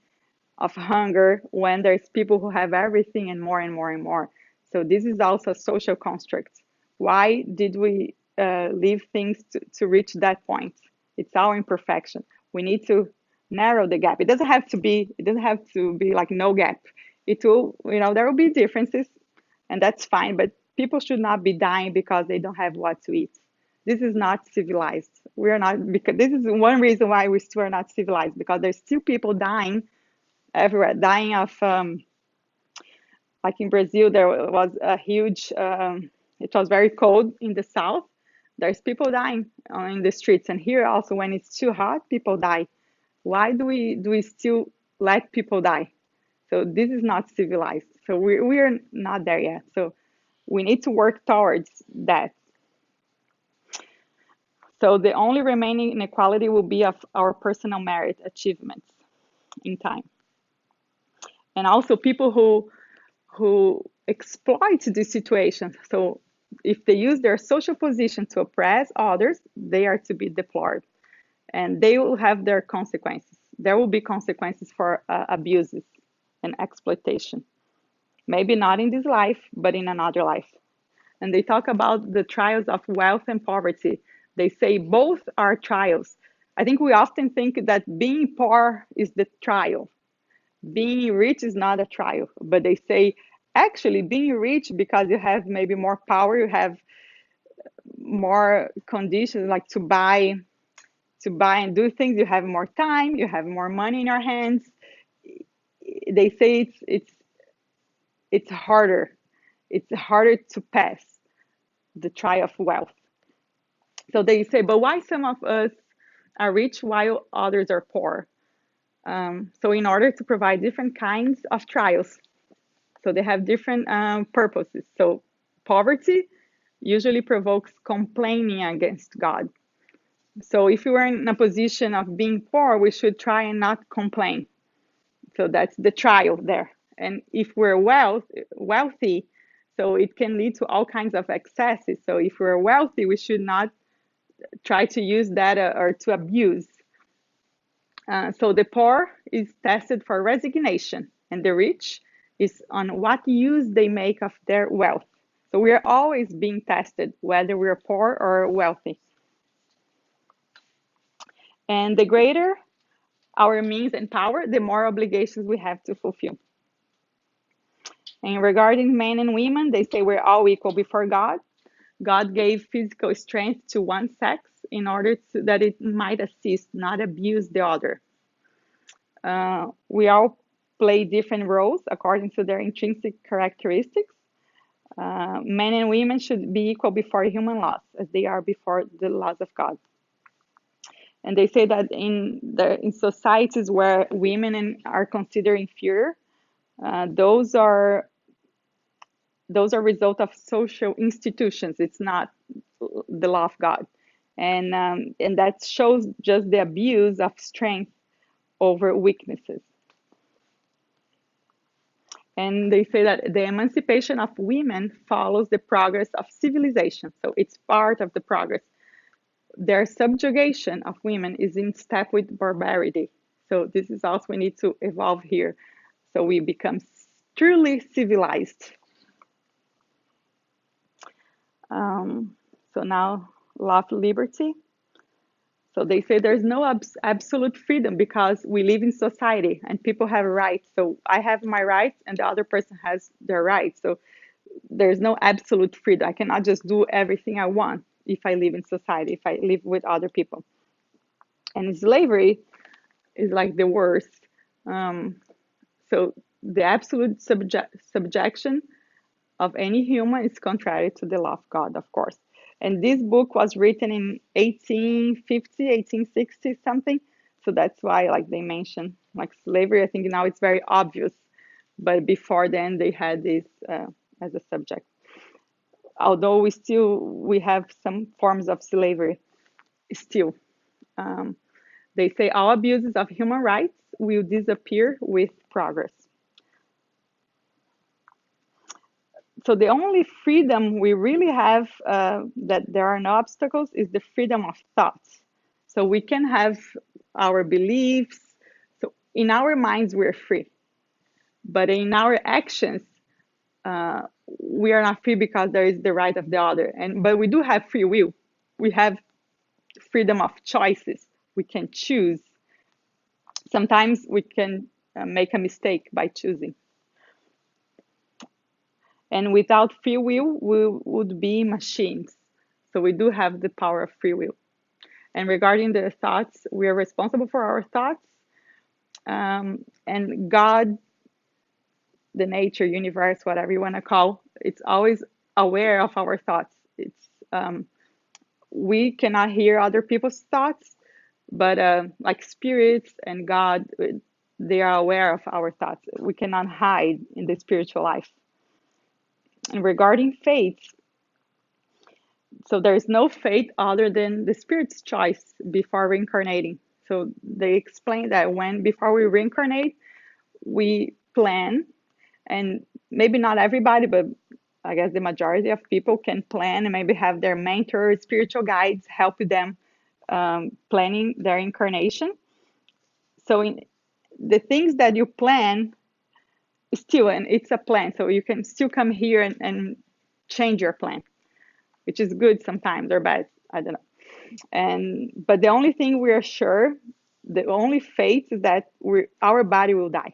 of hunger when there's people who have everything and more and more and more. So this is also a social construct. Why did we leave things to reach that point? It's our imperfection. We need to narrow the gap. It doesn't have to be. It doesn't have to be like no gap. It will. There will be differences, and that's fine. But people should not be dying because they don't have what to eat. This is not civilized. We are not, because this is one reason why we still are not civilized, because there's still people dying everywhere, dying of like in Brazil there was a huge it was very cold in the south. There's people dying in the streets, and here also when it's too hot, people die. Why do we still let people die? So this is not civilized. So we're not there yet. So we need to work towards that. So the only remaining inequality will be of our personal merit achievements in time. And also people who exploit these situations. So if they use their social position to oppress others, they are to be deplored, and they will have their consequences. There will be consequences for abuses and exploitation. Maybe not in this life, but in another life. And they talk about the trials of wealth and poverty. They say both are trials. I think we often think that being poor is the trial. Being rich is not a trial, but they say actually being rich, because you have maybe more power, you have more conditions like to buy and do things, you have more time, you have more money in your hands. They say it's harder. It's harder to pass the trial of wealth. So they say, but why some of us are rich while others are poor? So in order to provide different kinds of trials, so they have different purposes. So poverty usually provokes complaining against God. So if we were in a position of being poor, we should try and not complain. So that's the trial there. And if we're wealthy, so it can lead to all kinds of excesses. So if we're wealthy, we should not try to use that or to abuse. So the poor is tested for resignation, and the rich is on what use they make of their wealth. So we are always being tested, whether we're poor or wealthy. And the greater our means and power, the more obligations we have to fulfill. And regarding men and women, they say we're all equal before God. God gave physical strength to one sex in order that it might assist, not abuse the other. We all play different roles according to their intrinsic characteristics. Men and women should be equal before human laws, as they are before the laws of God. And they say that in societies where women are considered inferior, those are a result of social institutions. It's not the law of God, and that shows just the abuse of strength over weaknesses. And they say that the emancipation of women follows the progress of civilization. So it's part of the progress. Their subjugation of women is in step with barbarity. So this is also, we need to evolve here. So we become truly civilized. So now, love, liberty. So they say there's no absolute freedom because we live in society and people have rights. So I have my rights and the other person has their rights. So there's no absolute freedom. I cannot just do everything I want if I live in society, if I live with other people. And slavery is like the worst. So the absolute subjection of any human is contrary to the law of God, of course. And this book was written in 1850, 1860 something. So that's why like they mention like slavery. I think now it's very obvious, but before then they had this as a subject. Although we have some forms of slavery still. Um, they say all abuses of human rights will disappear with progress. So the only freedom we really have, that there are no obstacles, is the freedom of thoughts. So we can have our beliefs. So in our minds, we're free. But in our actions, we are not free because there is the right of the other. But we do have free will. We have freedom of choices. We can choose. Sometimes we can make a mistake by choosing. And without free will, we would be machines. So we do have the power of free will. And regarding the thoughts, we are responsible for our thoughts. And God, the nature, universe, whatever you want to call, it's always aware of our thoughts. It's we cannot hear other people's thoughts, but like spirits and God, they are aware of our thoughts. We cannot hide in the spiritual life. And regarding faith, so there is no fate other than the spirit's choice before reincarnating. So they explain that when before we reincarnate, we plan, and maybe not everybody, but I guess the majority of people can plan and maybe have their mentors, spiritual guides help them planning their incarnation. So in the things that you plan still, and it's a plan, so you can still come here and change your plan, which is good sometimes or bad. I don't know. But the only thing we are sure, the only fate is that our body will die.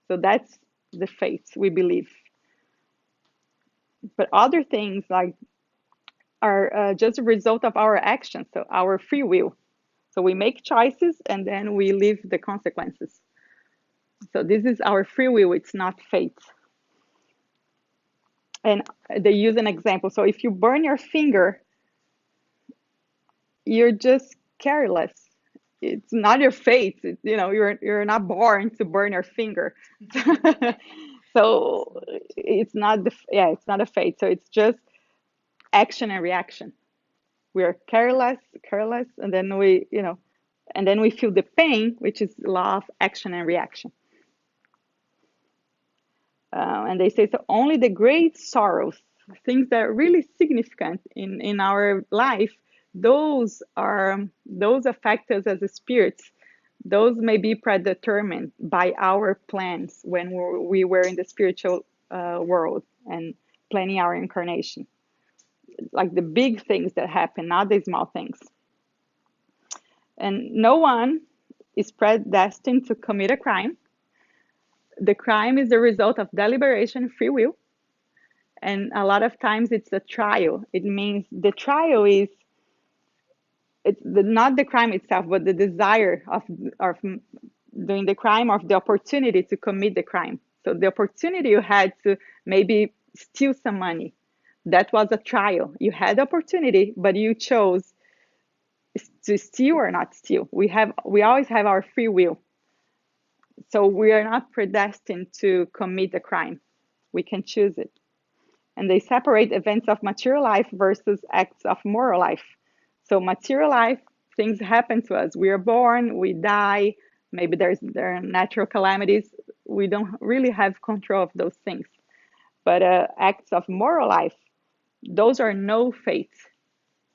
So that's the fate we believe. But other things like are just a result of our actions, so our free will. So we make choices and then we live the consequences. So this is our free will, it's not fate. And they use an example. So if you burn your finger, you're just careless. It's not your fate. You're not born to burn your finger. So it's not it's not a fate. So it's just action and reaction. We are careless, and then we feel the pain, which is law of action and reaction. And they say so only the great sorrows, things that are really significant in our life, those affect us as a spirits. Those may be predetermined by our plans when we were in the spiritual world and planning our incarnation. Like the big things that happen, not the small things. And no one is predestined to commit a crime. The crime is the result of deliberation, free will. And a lot of times it's a trial. It means the trial is not the crime itself, but the desire of doing the crime, or the opportunity to commit the crime. So the opportunity you had to maybe steal some money, that was a trial. You had the opportunity, but you chose to steal or not steal. We always have our free will. So we are not predestined to commit a crime. We can choose it. And they separate events of material life versus acts of moral life. So material life, things happen to us. We are born, we die, maybe there are natural calamities. We don't really have control of those things. But acts of moral life, those are no fate.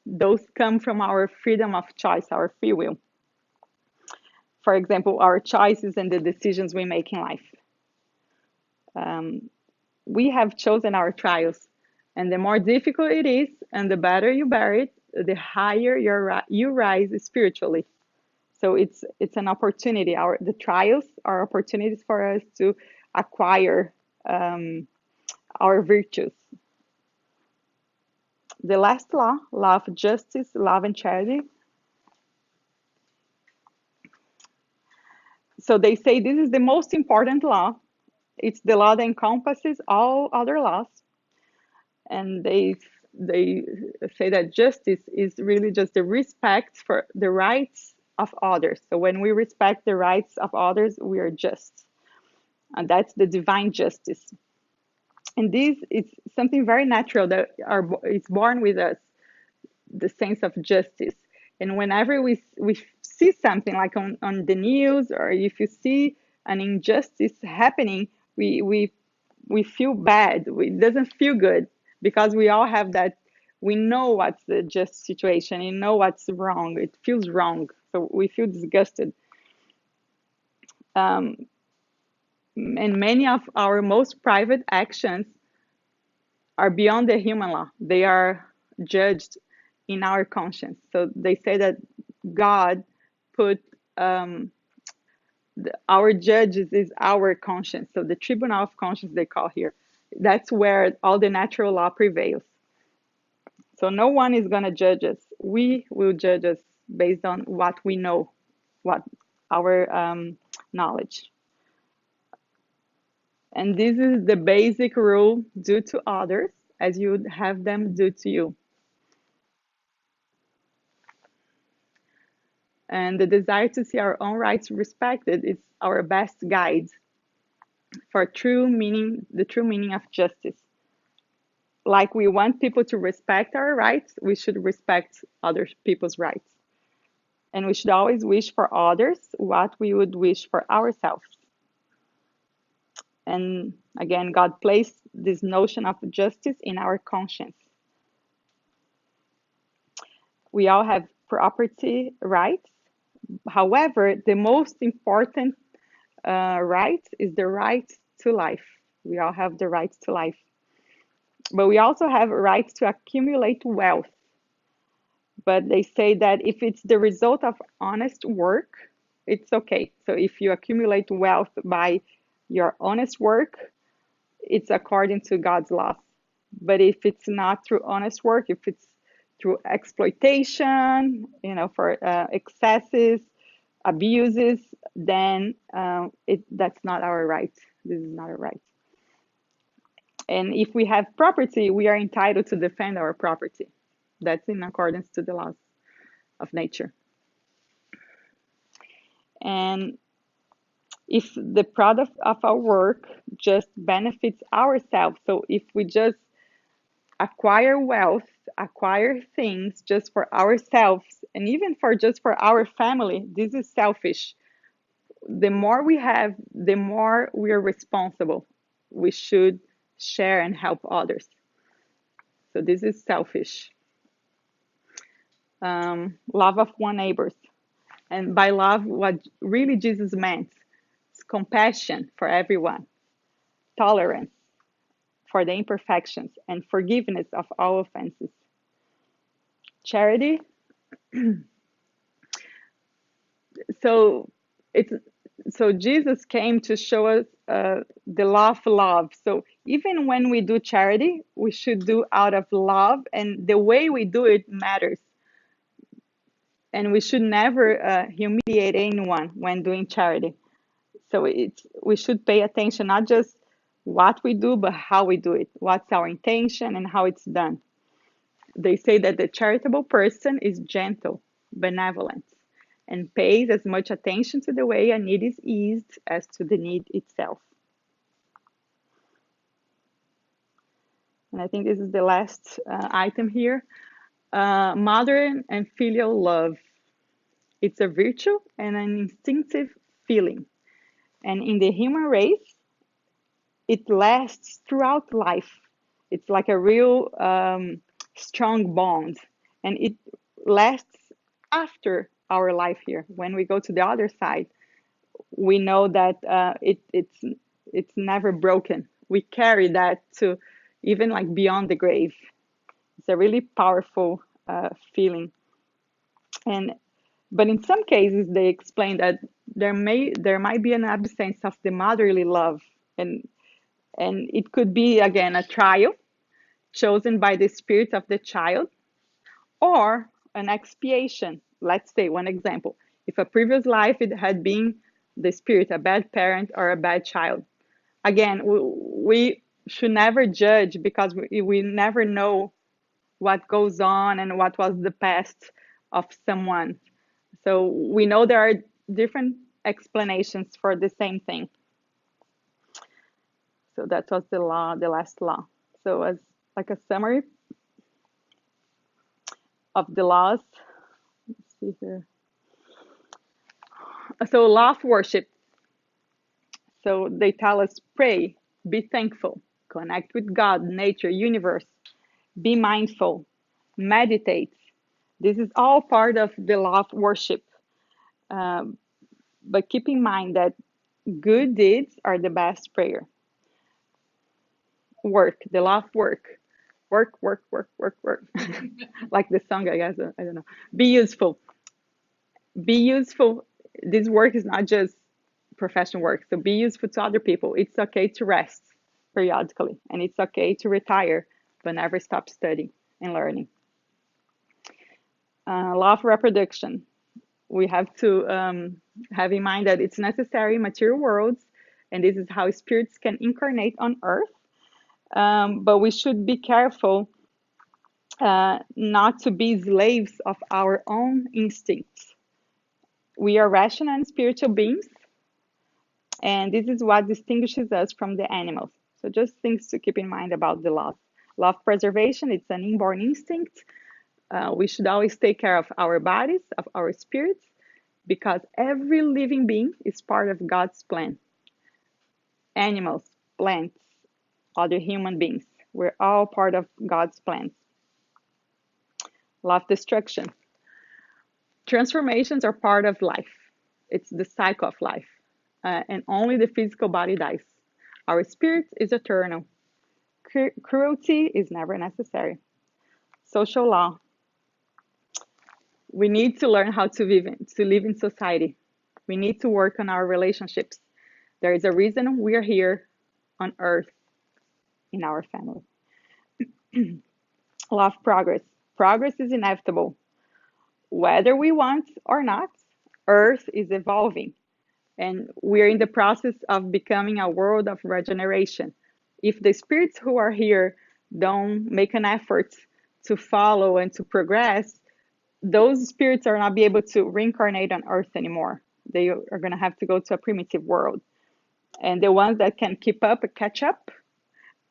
Those come from our freedom of choice, our free will. For example, our choices and the decisions we make in life. We have chosen our trials, and the more difficult it is and the better you bear it, the higher you rise spiritually. So it's an opportunity. The trials are opportunities for us to acquire our virtues. The last law of justice, love, and charity. So they say this is the most important law. It's the law that encompasses all other laws. And they say that justice is really just the respect for the rights of others. So when we respect the rights of others, we are just. And that's the divine justice. And this is something very natural that is born with us, the sense of justice. And whenever we see something like on the news, or if you see an injustice happening, we feel bad. It doesn't feel good because we all have that. We know what's the just situation. We know what's wrong. It feels wrong, so we feel disgusted. Um, and many of our most private actions are beyond the human law. They are judged in our conscience. So they say that God put our judges is our conscience. So the tribunal of conscience, they call here. That's where all the natural law prevails. So no one is going to judge us. We will judge us based on what we know, what our knowledge. And this is the basic rule: do to others as you would have them do to you. And the desire to see our own rights respected is our best guide for the true meaning of justice. Like we want people to respect our rights, we should respect other people's rights. And we should always wish for others what we would wish for ourselves. And again, God placed this notion of justice in our conscience. We all have property rights. However, the most important right is the right to life. We all have the right to life. But we also have rights to accumulate wealth. But they say that if it's the result of honest work, it's okay. So if you accumulate wealth by your honest work, it's according to God's laws. But if it's not through honest work, if it's through exploitation, for excesses, abuses, then that's not our right. This is not a right. And if we have property, we are entitled to defend our property. That's in accordance to the laws of nature. And if the product of our work just benefits ourselves, so if we just acquire wealth, acquire things just for ourselves, and even for our family, this is selfish. The more we have, the more we are responsible. We should share and help others. So this is selfish. Love of one neighbors. And by love, what really Jesus meant is compassion for everyone, tolerance for the imperfections, and forgiveness of all offenses. Charity. So it's so Jesus came to show us the law of love. So even when we do charity, we should do out of love, and the way we do it matters. And we should never humiliate anyone when doing charity. So we should pay attention not just what we do, but how we do it. What's our intention and how it's done. They say that the charitable person is gentle, benevolent, and pays as much attention to the way a need is eased as to the need itself. And I think this is the last item here. Mother and filial love. It's a virtue and an instinctive feeling. And in the human race, it lasts throughout life. It's like a real strong bond, and it lasts after our life here. When we go to the other side, we know that it's never broken. We carry that to even like beyond the grave. It's a really powerful feeling. And but in some cases, they explain that there might be an absence of the motherly love, and it could be again a trial chosen by the spirit of the child, or an expiation. Let's say one example: if a previous life it had been the spirit, a bad parent or a bad child. Again, we should never judge because we never know what goes on and what was the past of someone. So we know there are different explanations for the same thing. So that was the law, the last law. So as like a summary of the laws, let's see here. So law of worship. So they tell us pray, be thankful, connect with God, nature, universe, be mindful, meditate. This is all part of the law of worship. Um, but keep in mind that good deeds are the best prayer. Work, the law of work. Work, work, work, work, work. Like the song, I guess. I don't know. Be useful. Be useful. This work is not just professional work. So be useful to other people. It's okay to rest periodically, and it's okay to retire, but never stop studying and learning. Law of reproduction. We have to have in mind that it's necessary in material worlds, and this is how spirits can incarnate on earth. But we should be careful not to be slaves of our own instincts. We are rational and spiritual beings, and this is what distinguishes us from the animals. So just things to keep in mind about the law. Law of preservation, it's an inborn instinct. We should always take care of our bodies, of our spirits, because every living being is part of God's plan. Animals, plants, other human beings, we're all part of God's plan. Law of destruction. Transformations are part of life. It's the cycle of life. And only the physical body dies. Our spirit is eternal. Cruelty is never necessary. Social law. We need to learn how to live in society. We need to work on our relationships. There is a reason we are here on earth in our family. Law of progress. Progress is inevitable. Whether we want or not, earth is evolving. And we're in the process of becoming a world of regeneration. If the spirits who are here don't make an effort to follow and to progress, those spirits are not be able to reincarnate on earth anymore. They are going to have to go to a primitive world. And the ones that can keep up, catch up,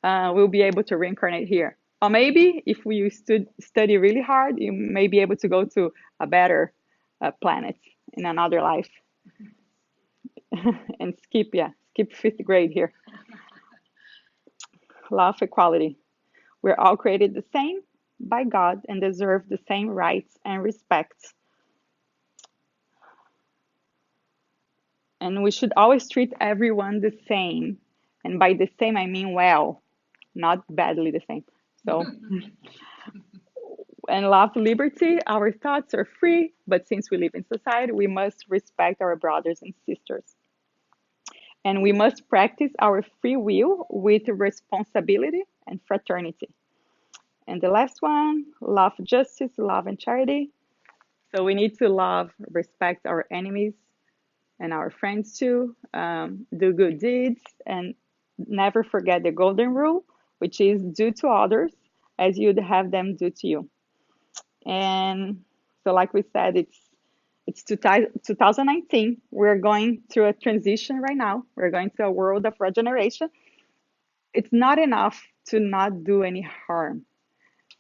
will be able to reincarnate here. Or maybe if we study really hard, you may be able to go to a better planet in another life. And skip fifth grade here. Law of equality. We're all created the same by God and deserve the same rights and respect. And we should always treat everyone the same. And by the same, I mean well, not badly the same. So, and law of liberty, our thoughts are free, but since we live in society, we must respect our brothers and sisters. And we must practice our free will with responsibility and fraternity. And the last one, love justice, love and charity. So we need to love, respect our enemies and our friends too, do good deeds, and never forget the golden rule, which is do to others as you'd have them do to you. And so, like we said, it's 2019. We're going through a transition right now. We're going to a world of regeneration. It's not enough to not do any harm.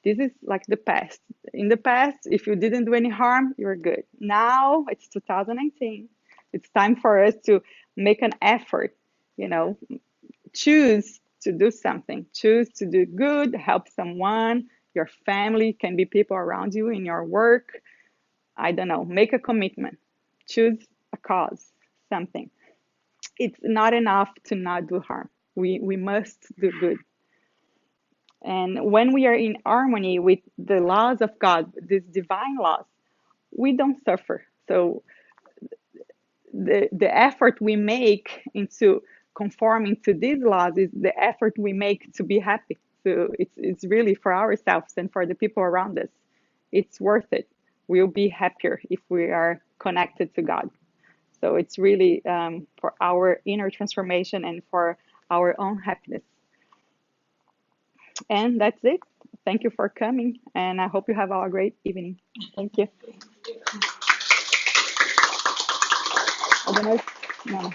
This is like the past. In the past, if you didn't do any harm, you're good. Now it's 2019. It's time for us to make an effort, choose to do something, choose to do good, help someone, your family, can be people around you in your work. I don't know, make a commitment, choose a cause, something. It's not enough to not do harm. We must do good. And when we are in harmony with the laws of God, these divine laws, we don't suffer. So the effort we make into conforming to these laws is the effort we make to be happy. So it's really for ourselves and for the people around us. It's worth it. We'll be happier if we are connected to God. So it's really for our inner transformation and for our own happiness. And that's it. thank you for coming, and I hope you have a great evening. Thank you. I don't know if, no,